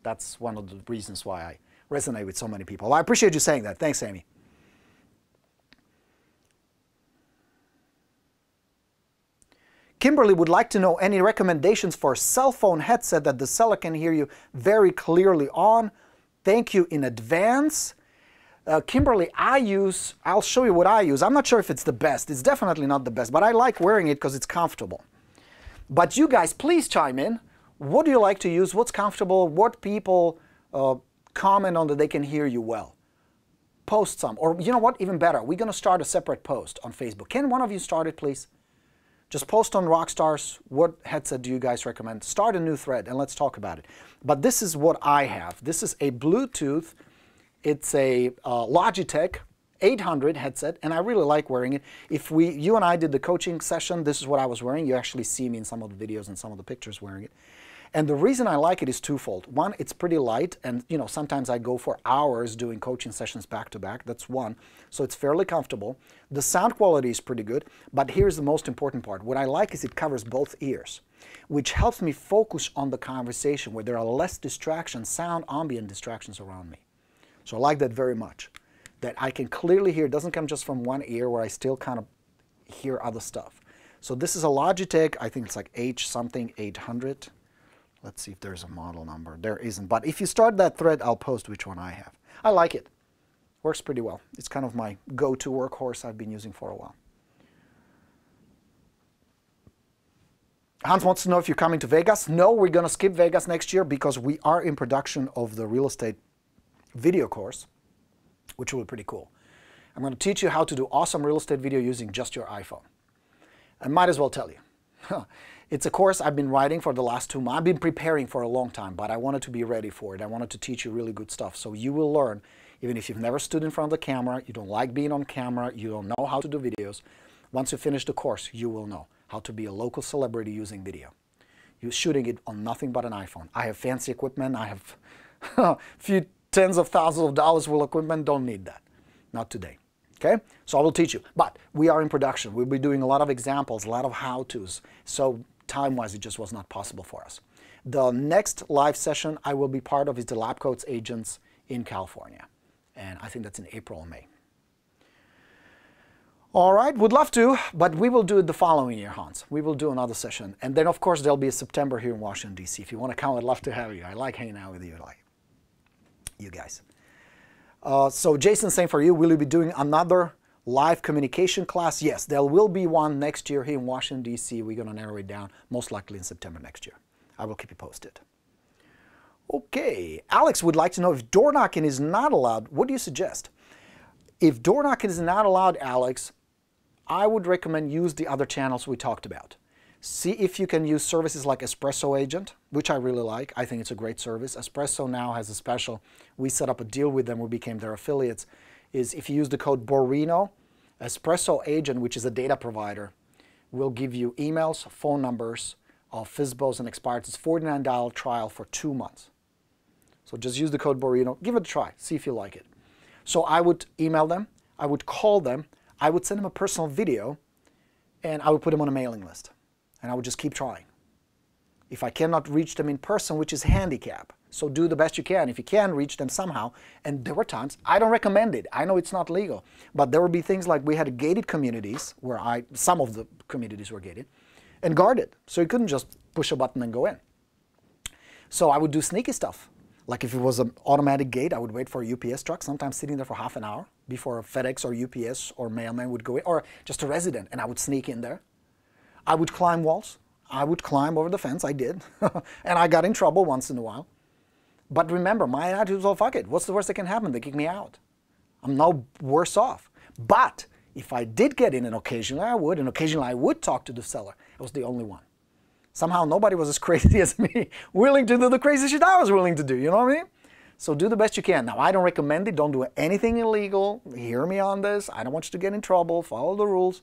That's one of the reasons why I resonate with so many people. I appreciate you saying that. Thanks, Amy. Kimberly would like to know any recommendations for a cell phone headset that the seller can hear you very clearly on. Thank you in advance. Kimberly, I'll show you what I use. I'm not sure if it's the best. It's definitely not the best, but I like wearing it because it's comfortable. But you guys, please chime in. What do you like to use? What's comfortable? What people comment on that they can hear you well? Post some. Or you know what? Even better. We're going to start a separate post on Facebook. Can one of you start it, please? Just post on Rockstars. What headset do you guys recommend? Start a new thread and let's talk about it. But this is what I have. This is a Bluetooth. It's a Logitech 800 headset, and I really like wearing it. If you and I did the coaching session, this is what I was wearing. You actually see me in some of the videos and some of the pictures wearing it. And the reason I like it is twofold. One, it's pretty light, and sometimes I go for hours doing coaching sessions back to back. That's one. So it's fairly comfortable. The sound quality is pretty good, but here's the most important part. What I like is it covers both ears, which helps me focus on the conversation where there are less distractions, sound, ambient distractions around me. So I like that very much, that I can clearly hear. It doesn't come just from one ear where I still kind of hear other stuff. So this is a Logitech, I think it's like H something 800. Let's see if there's a model number. There isn't. But if you start that thread, I'll post which one I have. I like it. Works pretty well. It's kind of my go-to workhorse I've been using for a while. Hans wants to know if you're coming to Vegas. No, we're going to skip Vegas next year because we are in production of the real estate video course, which will be pretty cool. I'm going to teach you how to do awesome real estate video using just your iPhone. I might as well tell you. It's a course I've been writing for the last 2 months. I've been preparing for a long time, but I wanted to be ready for it. I wanted to teach you really good stuff. So you will learn, even if you've never stood in front of the camera, you don't like being on camera, you don't know how to do videos. Once you finish the course, you will know how to be a local celebrity using video. You're shooting it on nothing but an iPhone. I have fancy equipment. I have a few tens of thousands of dollars worth of equipment. Don't need that. Not today. Okay? So I will teach you. But we are in production. We'll be doing a lot of examples, a lot of how-tos. So time-wise, it just was not possible for us. The next live session I will be part of is the Lab Coats Agents in California. And I think that's in April or May. All right, would love to, but we will do it the following year, Hans. We will do another session. And then, of course, there'll be a September here in Washington, D.C. If you want to come, I'd love to have you. I like hanging out with you, like you guys. So Jason's saying for you, will you be doing another live communication class? Yes, there will be one next year here in Washington, D.C. We're going to narrow it down, most likely in September next year. I will keep you posted. Okay, Alex would like to know if door knocking is not allowed, what do you suggest? If door knocking is not allowed, Alex, I would recommend use the other channels we talked about. See if you can use services like Espresso Agent, which I really like. I think it's a great service. Espresso now has a special. We set up a deal with them. We became their affiliates. Is if you use the code Borino, Espresso Agent, which is a data provider, will give you emails, phone numbers of FSBOs and expired. It's $49 trial for 2 months. So just use the code Borino. Give it a try. See if you like it. So I would email them. I would call them. I would send them a personal video, and I would put them on a mailing list. And I would just keep trying. If I cannot reach them in person, which is a handicap, so do the best you can. If you can reach them somehow, and there were times, I don't recommend it. I know it's not legal, but there would be things like we had gated communities where some of the communities were gated and guarded. So you couldn't just push a button and go in. So I would do sneaky stuff. Like if it was an automatic gate, I would wait for a UPS truck, sometimes sitting there for half an hour before a FedEx or UPS or mailman would go in, or just a resident, and I would sneak in there. I would climb walls. I would climb over the fence. I did. And I got in trouble once in a while. But remember, my attitude was, oh, fuck it. What's the worst that can happen? They kick me out. I'm no worse off. But if I did get in, and occasionally I would talk to the seller. I was the only one. Somehow nobody was as crazy as me, willing to do the crazy shit I was willing to do. You know what I mean? So do the best you can. Now, I don't recommend it. Don't do anything illegal. Hear me on this. I don't want you to get in trouble. Follow the rules.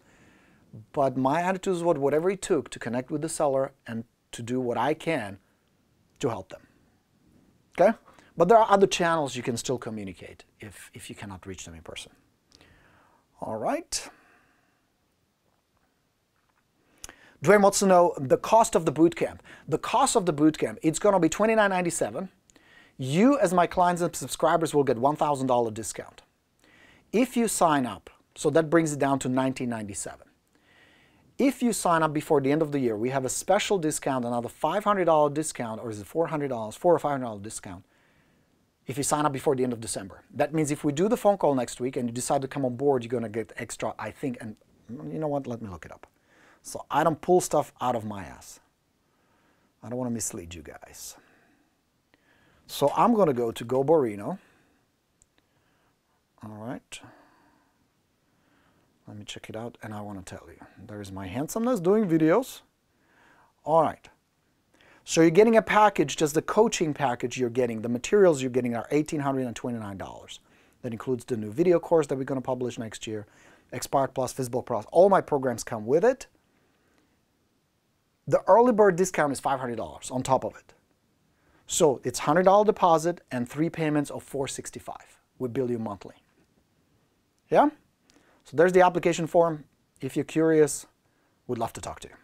But my attitude is whatever it took to connect with the seller and to do what I can to help them. Okay? But there are other channels you can still communicate if you cannot reach them in person. All right. Dwayne wants to know the cost of the bootcamp. The cost of the bootcamp, it's going to be $29.97. You, as my clients and subscribers, will get $1,000 discount. If you sign up, so that brings it down to $19.97. If you sign up before the end of the year, we have a special discount, another $500 discount, or is it $400, $400 or $500 discount, if you sign up before the end of December. That means if we do the phone call next week and you decide to come on board, you're going to get extra, I think, and you know what, let me look it up. So I don't pull stuff out of my ass. I don't want to mislead you guys. So I'm going to go to Go Borino. All right. Let me check it out, and I want to tell you. There's my handsomeness doing videos. All right. So you're getting a package, just the coaching package you're getting, the materials you're getting are $1,829. That includes the new video course that we're going to publish next year, Expired Plus, FSBO Plus. All my programs come with it. The early bird discount is $500 on top of it. So it's $100 deposit and 3 payments of $465. We bill you monthly. Yeah? So there's the application form. If you're curious, we'd love to talk to you.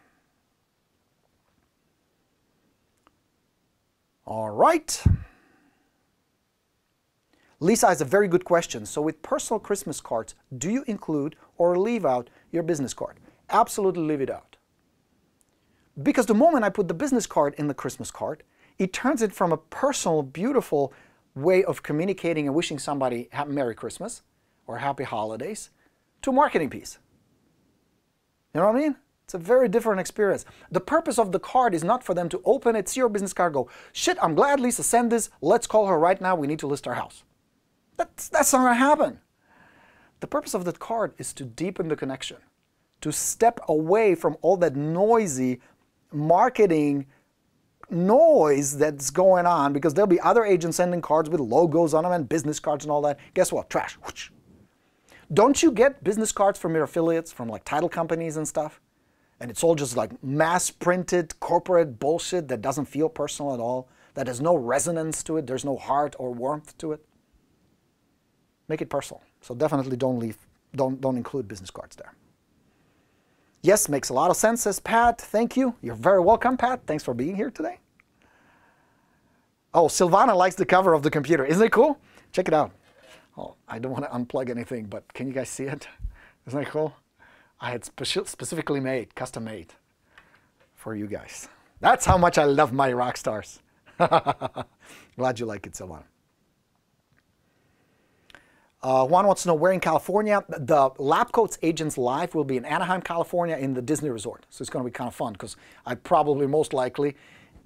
All right. Lisa has a very good question. So with personal Christmas cards, do you include or leave out your business card? Absolutely leave it out. Because the moment I put the business card in the Christmas card, it turns it from a personal, beautiful way of communicating and wishing somebody Merry Christmas or Happy Holidays to a marketing piece. You know what I mean? It's a very different experience. The purpose of the card is not for them to open it, see your business card, go, shit, I'm glad Lisa sent this. Let's call her right now. We need to list our house. That's not going to happen. The purpose of the card is to deepen the connection, to step away from all that noisy marketing noise that's going on, because there'll be other agents sending cards with logos on them and business cards and all that. Guess what? Trash. Whoosh. Don't you get business cards from your affiliates, from like title companies and stuff? And it's all just like mass printed corporate bullshit that doesn't feel personal at all, that has no resonance to it, there's no heart or warmth to it. Make it personal. So definitely don't include business cards there. Yes, makes a lot of sense, says Pat. Thank you. You're very welcome, Pat. Thanks for being here today. Oh, Silvana likes the cover of the computer. Isn't it cool? Check it out. Oh, I don't want to unplug anything, but can you guys see it? Isn't that cool? I had specifically made, custom made for you guys. That's how much I love my rock stars. Glad you like it, Silvana. Juan wants to know where in California. The Lab Coats Agents Live will be in Anaheim, California in the Disney Resort. So it's going to be kind of fun because I probably most likely,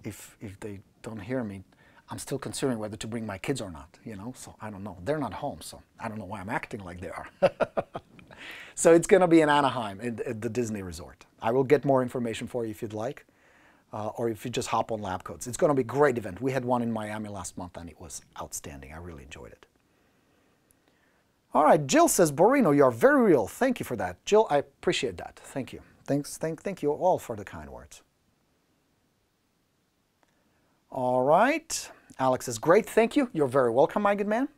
if they don't hear me, I'm still considering whether to bring my kids or not, you know, so I don't know. They're not home, so I don't know why I'm acting like they are. So it's going to be in Anaheim at the Disney Resort. I will get more information for you if you'd like, or if you just hop on Lab Coats. It's going to be a great event. We had one in Miami last month and it was outstanding. I really enjoyed it. All right, Jill says, Borino, you're very real. Thank you for that. Jill, I appreciate that. Thank you. Thank you all for the kind words. All right. Alex says, great, thank you. You're very welcome, my good man.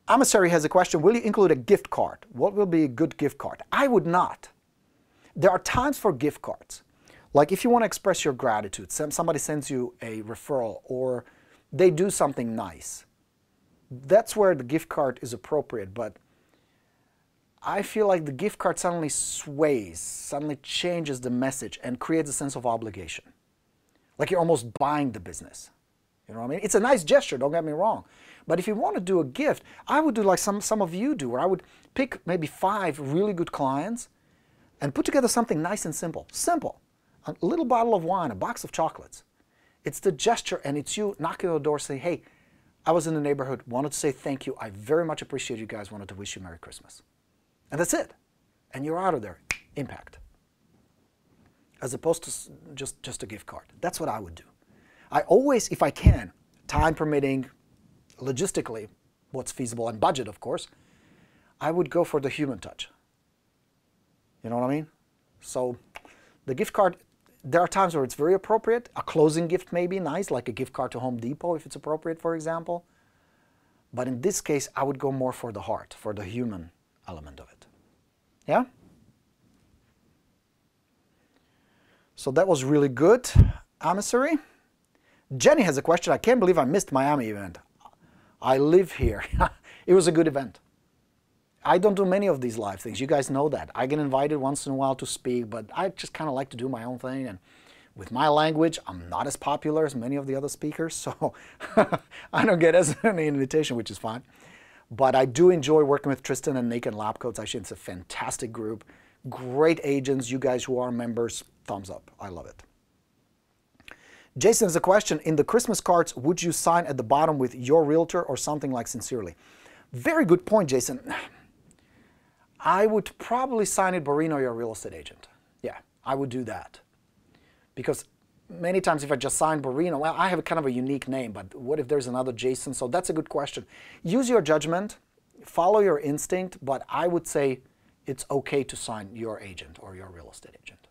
Emissary has a question. Will you include a gift card? What will be a good gift card? I would not. There are times for gift cards. Like if you want to express your gratitude, somebody sends you a referral or they do something nice. That's where the gift card is appropriate, but I feel like the gift card suddenly sways, suddenly changes the message and creates a sense of obligation. Like you're almost buying the business. You know what I mean? It's a nice gesture, don't get me wrong. But if you want to do a gift, I would do like some of you do, where I would pick maybe 5 really good clients and put together something nice and simple. Simple. A little bottle of wine, a box of chocolates. It's the gesture and it's you knocking on the door saying, hey, I was in the neighborhood, wanted to say thank you. I very much appreciate you guys, wanted to wish you Merry Christmas. And that's it. And you're out of there. Impact. As opposed to just a gift card. That's what I would do. I always, if I can, time permitting, logistically, what's feasible, and budget, of course, I would go for the human touch. You know what I mean? So the gift card, there are times where it's very appropriate. A closing gift may be nice, like a gift card to Home Depot if it's appropriate, for example. But in this case, I would go more for the heart, for the human element of it. Yeah? So that was really good, Emissary. Jenny has a question. I can't believe I missed Miami event. I live here. It was a good event. I don't do many of these live things. You guys know that. I get invited once in a while to speak, but I just kind of like to do my own thing. And with my language, I'm not as popular as many of the other speakers, so I don't get as many invitation, which is fine. But I do enjoy working with Tristan and Nick and Lab Coats. Actually, it's a fantastic group. Great agents. You guys who are members, thumbs up. I love it. Jason has a question. In the Christmas cards, would you sign at the bottom with your realtor or something like sincerely? Very good point, Jason. I would probably sign it Borino, your real estate agent. Yeah, I would do that. Because many times if I just sign Borino, well, I have a kind of a unique name, but what if there's another Jason? So that's a good question. Use your judgment, follow your instinct, but I would say it's okay to sign your agent or your real estate agent.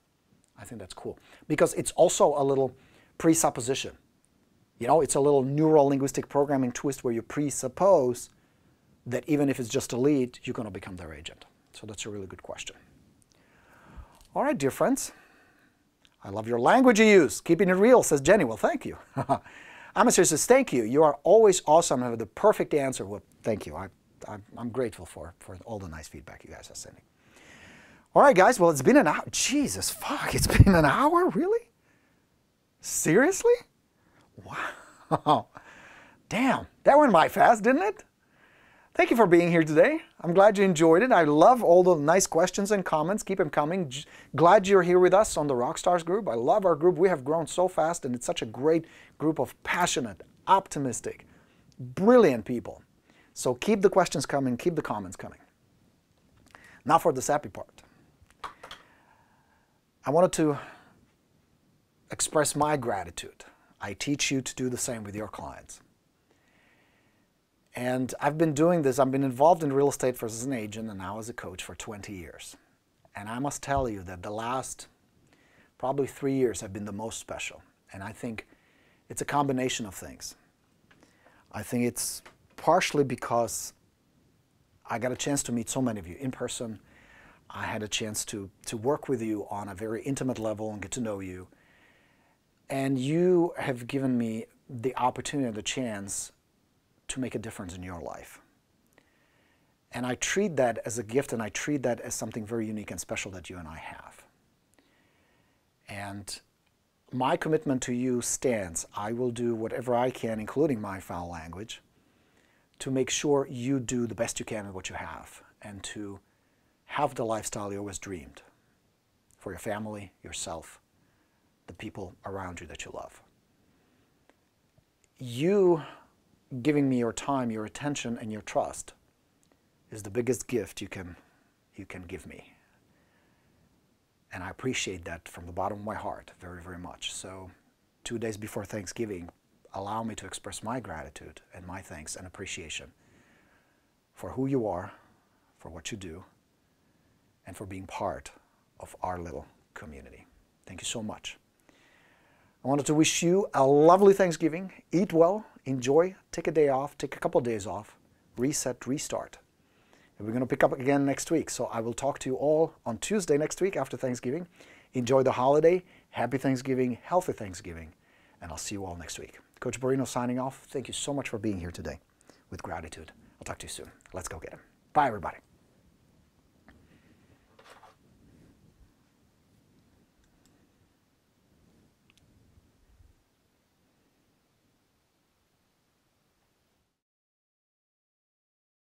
I think that's cool because it's also a little presupposition. You know, it's a little neuro-linguistic programming twist where you presuppose that even if it's just a lead, you're going to become their agent. So that's a really good question. All right, dear friends. I love your language you use. Keeping it real, says Jenny. Well, thank you. Amateur says, thank you. You are always awesome and have the perfect answer. Well, thank you. I'm grateful for all the nice feedback you guys are sending. All right, guys. Well, it's been an hour. Jesus, fuck. It's been an hour? Really? Seriously? Wow. Damn. That went by fast, didn't it? Thank you for being here today. I'm glad you enjoyed it. I love all the nice questions and comments. Keep them coming. Glad you're here with us on the Rockstars group. I love our group. We have grown so fast, and it's such a great group of passionate, optimistic, brilliant people. So keep the questions coming. Keep the comments coming. Now for the sappy part. I wanted to express my gratitude. I teach you to do the same with your clients. And I've been doing this, I've been involved in real estate first as an agent and now as a coach for 20 years. And I must tell you that the last probably 3 years have been the most special. And I think it's a combination of things. I think it's partially because I got a chance to meet so many of you in person. I had a chance to work with you on a very intimate level and get to know you. And you have given me the opportunity and the chance to make a difference in your life. And I treat that as a gift, and I treat that as something very unique and special that you and I have. And my commitment to you stands. I will do whatever I can, including my foul language, to make sure you do the best you can with what you have and to have the lifestyle you always dreamed for your family, yourself, the people around you that you love. You giving me your time, your attention, and your trust is the biggest gift you can give me. And I appreciate that from the bottom of my heart very, very much. So 2 days before Thanksgiving, allow me to express my gratitude and my thanks and appreciation for who you are, for what you do, and for being part of our little community. Thank you so much. I wanted to wish you a lovely Thanksgiving. Eat well, enjoy, take a day off, take a couple of days off, reset, restart. And we're going to pick up again next week. So I will talk to you all on Tuesday next week after Thanksgiving. Enjoy the holiday. Happy Thanksgiving, healthy Thanksgiving, and I'll see you all next week. Coach Borino signing off. Thank you so much for being here today with gratitude. I'll talk to you soon. Let's go get him. Bye, everybody.